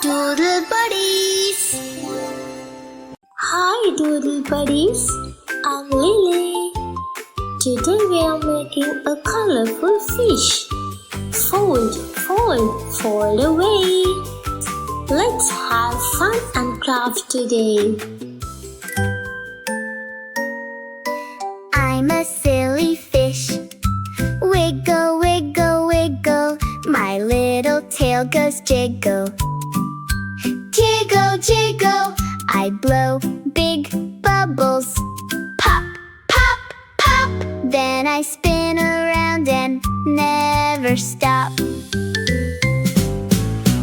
Doodle Buddies. Hi Doodle Buddies, I'm Lily. Today we are making a colorful fish. Fold, fold, fold away. Let's have fun and craft today. I'm a silly fish. Wiggle, wiggle, wiggle. My little tail goes jiggle. Jiggle, jiggle. I blow big bubbles. Pop, pop, pop. Then I spin around and never stop.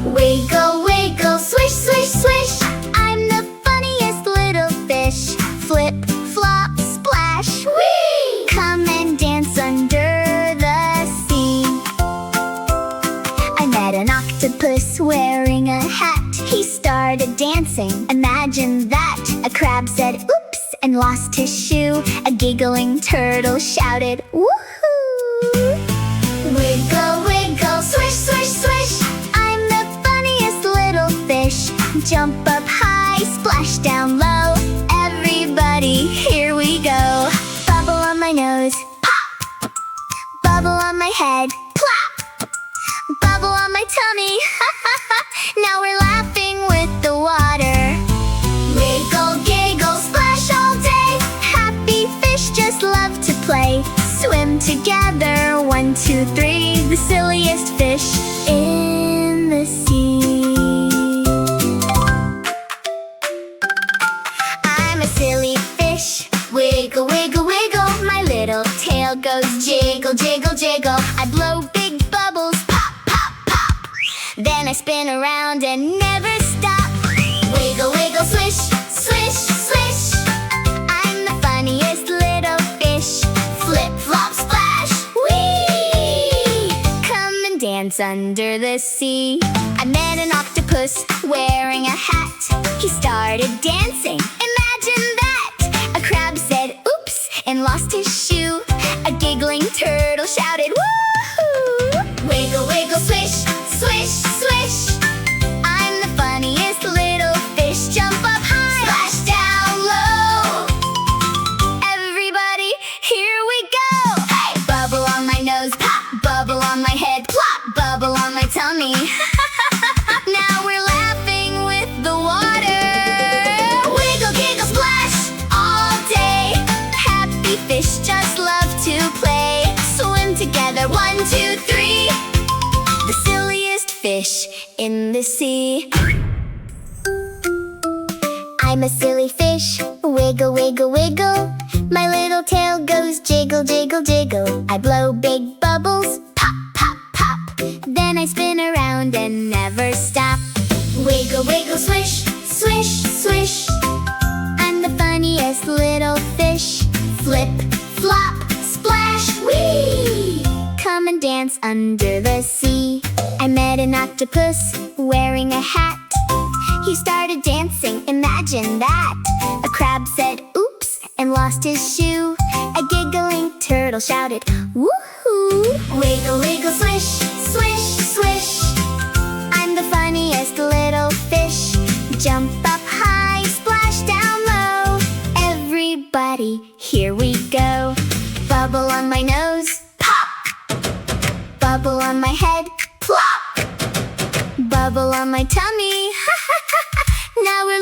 Wiggle, wiggle, swish, swish, swish. I'm the funniest little fish. Flip, flop, splash, whee! Come and dance under the sea. I met an octopus wearing a hat. He started dancing, imagine that. A crab said oops and lost his shoe. A giggling turtle shouted woohoo! Wiggle, wiggle, swish, swish, swish. I'm the funniest little fish. Jump up high, splash down low. Everybody, here we go. Bubble on my nose, pop. Bubble on my head, plop. Bubble on my tummy, ha ha ha. Now we're laughing with the water. Wiggle, giggle, splash all day. Happy fish just love to play. Swim together, 1, 2, 3. The silliest fish in the sea. I'm a silly fish. Wiggle, wiggle, wiggle. My little tail goes jiggle, jiggle, jiggle. I blow big bubbles, pop, pop, pop. Then I spin around and never stop. Wiggle, wiggle, swish, swish, swish. I'm the funniest little fish. Flip, flop, splash, whee! Come and dance under the sea. I met an octopus wearing a hat. He started dancing, imagine that. A crab said oops and lost his shoe. A giggling turtle shouted woohoo! Wiggle, wiggle, swish, swish, swish. I'm the funniest little fish. Jump up high, splash down low. Everybody, here we go. Hey! Bubble on my nose, pop. Bubble on my head, plop. Bubble on my tummy. Now we're laughing with the water. Wiggle, giggle, splash all day. Happy fish just love to play. Swim together, 1, 2, 3. The silliest fish in the sea. I'm a silly fish. Wiggle, wiggle, wiggle. My little tail goes jiggle, jiggle, jiggle. I blow big bubbles, pop, pop, pop. Then I spin around and never stop. Wiggle, wiggle, swish, swish, swish. I'm the funniest little fish. Flip, flop, splash, whee! Come and dance under the sea. I met an octopus wearing a hat. He started dancing, imagine that. A crab said oops and lost his shoe. A giggling turtle shouted woohoo! Wiggle, wiggle, swish, swish, swish. I'm the funniest little fish. Jump up high, splash down low. Everybody, here we go. Bubble on my nose, pop. Bubble on my head, plop. Bubble on my tummy, ha ha ha ha. Now we're